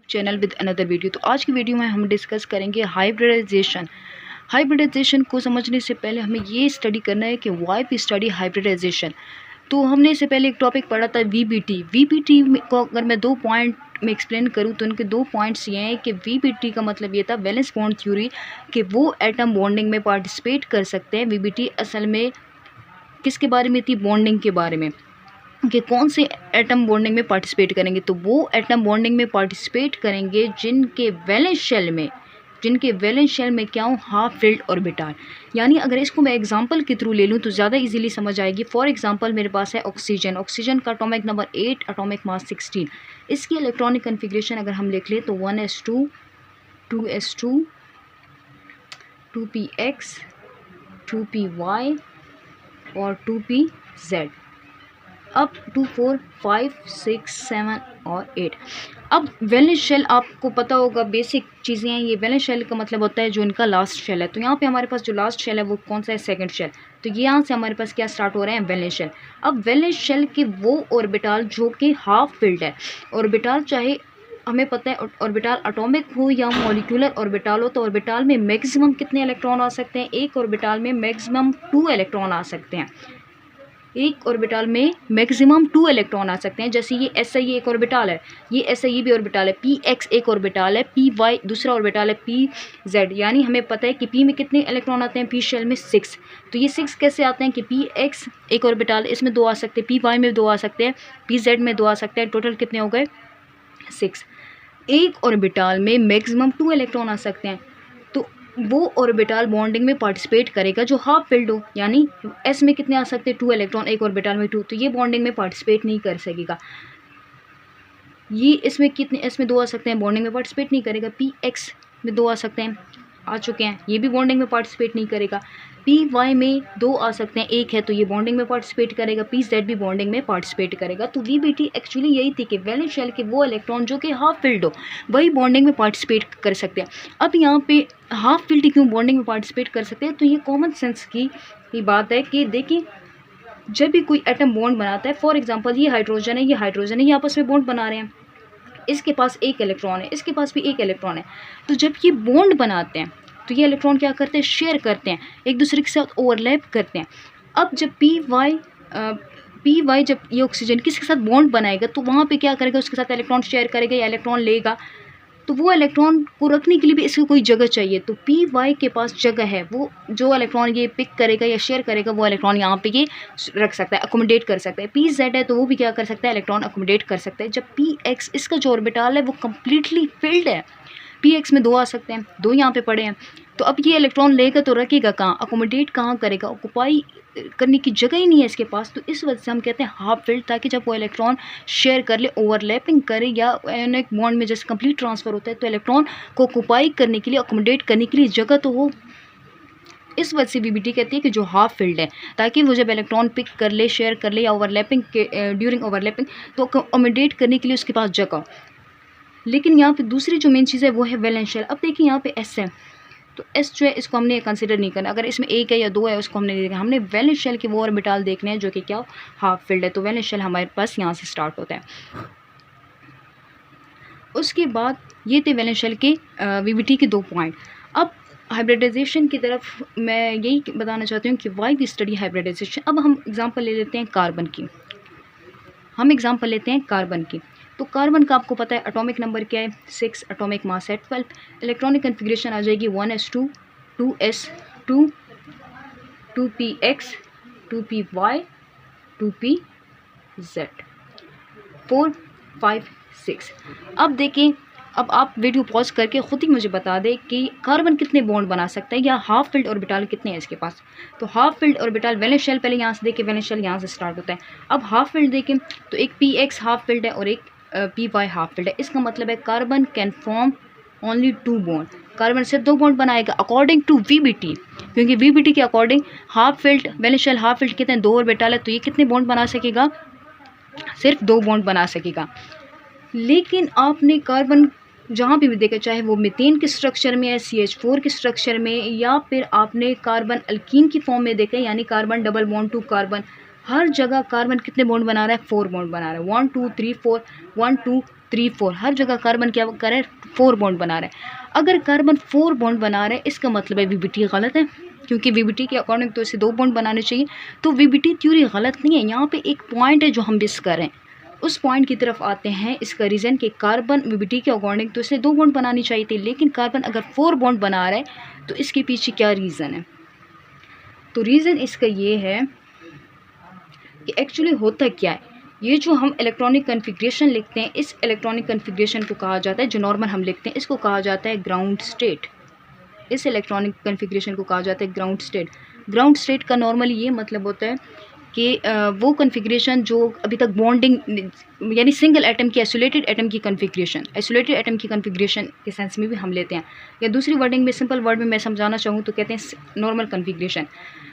Channel with another video. तो आज की वीडियो में हम डिस्कस करेंगे हाइब्रिडाइजेशन। हाइब्रिडाइजेशन को समझने से पहले हमें ये स्टडी करना है कि व्हाई वी स्टडी हाइब्रिडाइजेशन। तो हमने इससे पहले एक टॉपिक पढ़ा था वीबीटी। वीबीटी को अगर मैं 2 पॉइंट में एक्सप्लेन करूँ तो उनके 2 पॉइंट्स ये हैं कि वीबीटी का मतलब ये था वैलेंस बॉन्ड थ्योरी, कि वो एटम बॉन्डिंग में पार्टिसिपेट कर सकते हैं। वीबीटी असल में किसके बारे में थी? बॉन्डिंग के बारे में, कि कौन से एटम बॉन्डिंग में पार्टिसिपेट करेंगे। तो वो एटम बॉन्डिंग में पार्टिसिपेट करेंगे जिनके वैलेंस शेल में क्या हो? Half filled orbital. यानी अगर इसको मैं एग्जांपल के थ्रू ले लूँ तो ज़्यादा इजीली समझ आएगी। फॉर एग्जांपल मेरे पास है ऑक्सीजन का एटॉमिक नंबर 8, एटॉमिक मास 16। इसकी इलेक्ट्रॉनिक कन्फिग्रेशन अगर हम लिख लें तो 1s2, 2s2, 2px, 2py और 2pz। अब 2, 4, 5, 6, 7 और 8। अब वैलेंस शेल आपको पता होगा, बेसिक चीज़ें हैं ये। वैलेंस शेल का मतलब होता है जो इनका लास्ट शेल है। तो यहाँ पे हमारे पास जो लास्ट शेल है वो कौन सा है? Second shell. तो ये यहाँ से हमारे पास क्या स्टार्ट हो रहे हैं? Valence shell. अब वैलेंस शेल के वो ऑर्बिटल जो कि हाफ फिल्ड है। ऑर्बिटल चाहे हमें पता है ऑर्बिटल एटॉमिक हो या मॉलिक्यूलर ऑर्बिटल हो, तो ऑर्बिटल में मैक्सिमम कितने इलेक्ट्रॉन आ सकते हैं? एक ऑर्बिटल में मैक्सिमम 2 इलेक्ट्रॉन आ सकते हैं। एक ऑर्बिटल में मैक्सिमम 2 इलेक्ट्रॉन आ सकते हैं। जैसे ये एस आई एक ऑर्बिटल है, ये एस आई भी ऑर्बिटल है, पी एक्स एक ऑर्बिटल है, पी वाई दूसरा ऑर्बिटल है, पी जेड। यानी हमें पता है कि पी में कितने इलेक्ट्रॉन आते हैं? पी शेल में 6। तो ये 6 कैसे आते हैं? कि पी एक्स एक ऑर्बिटल, इसमें 2 आ सकते हैं, पी वाई में 2 आ सकते हैं, पी जेड में 2 आ सकते हैं। टोटल कितने हो गए? 6। एक ऑर्बिटल में मैक्सिमम 2 इलेक्ट्रॉन आ सकते हैं। तो वो ऑर्बिटल बॉन्डिंग में पार्टिसिपेट करेगा जो हाफ फिल्ड हो। यानी एस में कितने आ सकते हैं? 2 इलेक्ट्रॉन, एक ऑर्बिटल में 2। तो ये बॉन्डिंग में पार्टिसिपेट नहीं कर सकेगा। ये इसमें कितने? एस में 2 आ सकते हैं, बॉन्डिंग में पार्टिसिपेट नहीं करेगा। पी एक्स में 2 आ सकते हैं, आ चुके हैं, ये भी बॉन्डिंग में पार्टिसिपेट नहीं करेगा। पी वाई में 2 आ सकते हैं, एक है तो ये बॉन्डिंग में पार्टिसिपेट करेगा। पी जेड भी बॉन्डिंग में पार्टिसिपेट करेगा। तो वीबीटी एक्चुअली यही थी कि वैलेंस शेल के वो इलेक्ट्रॉन जो कि हाफ फिल्ड हो वही बॉन्डिंग में पार्टिसिपेट कर सकते हैं। अब यहाँ पे हाफ फिल्ड क्यों बॉन्डिंग में पार्टिसिपेट कर सकते हैं? तो ये कॉमन सेंस की बात है कि देखिए, जब भी कोई एटम बॉन्ड बनाता है, फॉर एग्जाम्पल ये हाइड्रोजन है, ये आपस में बॉन्ड बना रहे हैं, इसके पास एक इलेक्ट्रॉन है, इसके पास भी एक इलेक्ट्रॉन है। तो जब ये बॉन्ड बनाते हैं तो ये इलेक्ट्रॉन क्या करते हैं? शेयर करते हैं, एक दूसरे के साथ ओवरलैप करते हैं। अब जब पी वाई जब ये ऑक्सीजन किसके साथ बॉन्ड बनाएगा तो वहाँ पे क्या करेगा? उसके साथ इलेक्ट्रॉन शेयर करेगा या इलेक्ट्रॉन लेगा। तो वो इलेक्ट्रॉन को रखने के लिए भी इसको कोई जगह चाहिए। तो पी वाई के पास जगह है, वो जो इलेक्ट्रॉन ये पिक करेगा या शेयर करेगा वो इलेक्ट्रॉन यहाँ पे ये रख सकता है, अकोमोडेट कर सकता है। पी जेड है तो वो भी क्या कर सकता है? इलेक्ट्रॉन अकोमोडेट कर सकता है। जब पी एक्स इसका जो ऑर्बिटल है वो कम्प्लीटली फिल्ड है, पी एक्स में 2 आ सकते हैं, 2 यहाँ पे पड़े हैं। तो अब ये इलेक्ट्रॉन लेगा तो रखेगा कहाँ? अकोमोडेट कहाँ करेगा? ऑक्युपाई करने की जगह ही नहीं है इसके पास। तो इस वजह से हम कहते हैं हाफ फिल्ड, ताकि जब वो इलेक्ट्रॉन शेयर कर ले, ओवरलैपिंग करे या आयोनिक बॉन्ड में जैसे कंप्लीट ट्रांसफ़र होता है तो इलेक्ट्रॉन को ऑक्युपाई करने के लिए, अकोमोडेट करने के लिए जगह तो हो। इस वजह से वीबीटी कहती है कि जो हाफ फिल्ड है, ताकि वो जब इलेक्ट्रॉन पिक कर ले, शेयर कर ले या ओवरलैपिंग के ड्यूरिंग ओवरलैपिंग तो अकोमोडेट करने के लिए उसके पास जगह। लेकिन यहाँ पे दूसरी जो मेन चीज़ है वो है वैलेंस शेल। अब देखिए यहाँ पे एस है, तो एस जो है इसको हमने कंसिडर नहीं करना। अगर इसमें एक है या 2 है उसको हमने नहीं देखना, हमने वैलेंस शेल के वो ऑर्बिटल देखने हैं जो कि क्या हाफ फिल्ड है। तो वैलेंस शेल हमारे पास यहाँ से स्टार्ट होता है। उसके बाद ये थे वैलेंस शेल के वीबीटी के 2 पॉइंट। अब हाइब्रिडाइजेशन की तरफ मैं यही बताना चाहती हूँ कि वाई वी स्टडी हाइब्रिडाइजेशन। अब हम एग्जाम्पल ले लेते हैं कार्बन की। तो कार्बन का आपको पता है एटॉमिक नंबर क्या है? 6, एटॉमिक मास है 12, इलेक्ट्रॉनिक कन्फिग्रेशन आ जाएगी 1s2, 2s2, 2px, 2py, 2pz, 4, 5, 6। अब देखें, अब आप वीडियो पॉज करके ख़ुद ही मुझे बता दें कि कार्बन कितने बॉन्ड बना सकता है या हाफ फिल्ड ऑर्बिटल कितने हैं इसके पास। तो half filled orbital valence shell, पहले यहाँ से देखें, वैलेंस शेल यहाँ से स्टार्ट होता है। अब हाफ फिल्ड देखें तो एक पी एक्स हाफ फिल्ड है और एक पी वाई हाफ फिल्ड है। इसका मतलब है carbon can form only 2 bond, carbon से 2 बॉन्ड बनाएगा अकॉर्डिंग टू वीबीटी। क्योंकि वीबीटी के according half filled valence shell half filled कितने? 2 ऑर्बिटल है, तो ये कितने बॉन्ड बना सकेगा? सिर्फ 2 बॉन्ड बना सकेगा। लेकिन आपने कार्बन जहाँ भी देखा, चाहे वो मीथेन के स्ट्रक्चर में है, CH4 के स्ट्रक्चर में, या फिर आपने कार्बन अल्कीन की फॉर्म में देखा, यानी carbon double bond to carbon, हर जगह कार्बन कितने बॉन्ड बना रहा है? 4 बॉन्ड बना रहा है। 1 2 3 4, 1 2 3 4, हर जगह कार्बन क्या कर रहा है, 4 बॉन्ड बना रहा है। अगर कार्बन 4 बॉन्ड बना रहा है इसका मतलब है वीबीटी गलत है, क्योंकि वीबीटी के अकॉर्डिंग तो इसे 2 बॉन्ड बनाने चाहिए। तो वीबीटी थ्योरी गलत नहीं है, यहाँ पे एक पॉइंट है जो हम मिस कर रहे हैं, उस पॉइंट की तरफ आते हैं। इसका रीज़न कि कार्बन वीबीटी के अकॉर्डिंग तो इसे 2 बॉन्ड बनानी चाहिए थी, लेकिन कार्बन अगर 4 बॉन्ड बना रहा है तो इसके पीछे क्या रीज़न है। तो रीज़न इसका ये है कि एक्चुअली होता क्या है, ये जो हम इलेक्ट्रॉनिक कन्फिग्रेशन लिखते हैं, इस इलेक्ट्रॉनिक कन्फिग्रेशन को कहा जाता है, जो नॉर्मल हम लिखते हैं इसको कहा जाता है ग्राउंड स्टेट। इस इलेक्ट्रॉनिक कन्फिग्रेशन को कहा जाता है ग्राउंड स्टेट। ग्राउंड स्टेट का नॉर्मली ये मतलब होता है कि वो कन्फिग्रेशन जो अभी तक बॉन्डिंग यानी सिंगल एटम की आइसोलेटेड एटम की कन्फिग्रेशन, आइसोलेटेड एटम की कन्फिग्रेशन के सेंस में भी हम लेते हैं, या दूसरी वर्डिंग में सिंपल वर्ड में मैं समझाना चाहूँ तो कहते हैं नॉर्मल कन्फिग्रेशन।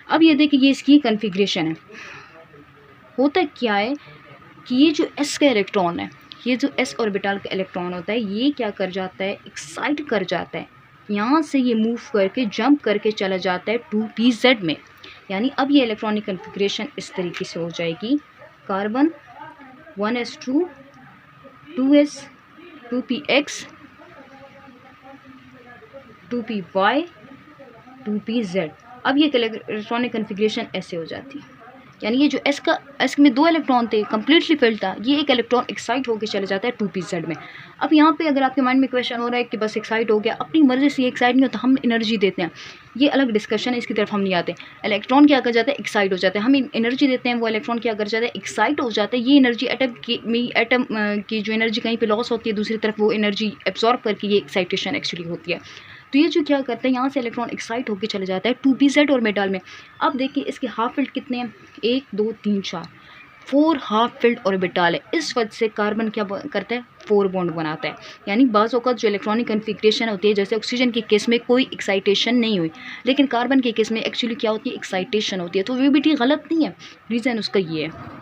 अब ये देखिए ये इसकी कन्फिग्रेशन है। होता क्या है कि ये जो s का इलेक्ट्रॉन है, ये जो s ऑर्बिटल का इलेक्ट्रॉन होता है, ये क्या कर जाता है, एक्साइट कर जाता है, यहाँ से ये मूव करके जंप करके चला जाता है 2pz में। यानी अब ये इलेक्ट्रॉनिक कन्फिग्रेशन इस तरीके से हो जाएगी, carbon 1s2 2s 2px 2py 2pz। अब ये इलेक्ट्रॉनिक कन्फिग्रेशन ऐसे हो जाती है। यानी ये जो एस में 2 इलेक्ट्रॉन थे, कम्प्लीटली फिल्ड था, ये एक इलेक्ट्रॉन एक्साइट होकर चले जाता है 2pz में। अब यहाँ पे अगर आपके माइंड में क्वेश्चन हो रहा है कि बस एक्साइट हो गया, अपनी मर्जी से ये एक्साइट नहीं होता, हम एनर्जी देते हैं, ये अलग डिस्कशन है, इसकी तरफ हम नहीं आते। इलेक्ट्रॉन क्या कर जाता है, एक्साइट हो जाता है, हम एनर्जी देते हैं, वो इलेक्ट्रॉन क्या कर जाता है, एक्साइट हो जाता है। ये एनर्जी एटम की जो एनर्जी कहीं पर लॉस होती है, दूसरी तरफ वो एनर्जी एब्जॉर्ब करके ये एक्साइटेशन एक्चुअली होती है। तो ये जो क्या करते हैं, यहाँ से इलेक्ट्रॉन एक्साइट होकर चले जाता है 2pz ऑर्बिटल में। अब देखिए इसके हाफ फिल्ड कितने हैं, 1 2 3 4 हाफ फिल्ड ऑर्बिटल है। इस वजह से कार्बन क्या करता है, 4 बॉन्ड बनाता है। यानी बाज़ औक़ात जो इलेक्ट्रॉनिक कन्फिग्रेशन होती है, जैसे ऑक्सीजन के केस में कोई एक्साइटेशन नहीं हुई, लेकिन कार्बन के केस में एक्चुअली क्या होती है, एक्साइटेशन होती है। तो वीबीटी गलत नहीं है, रीज़न उसका ये है।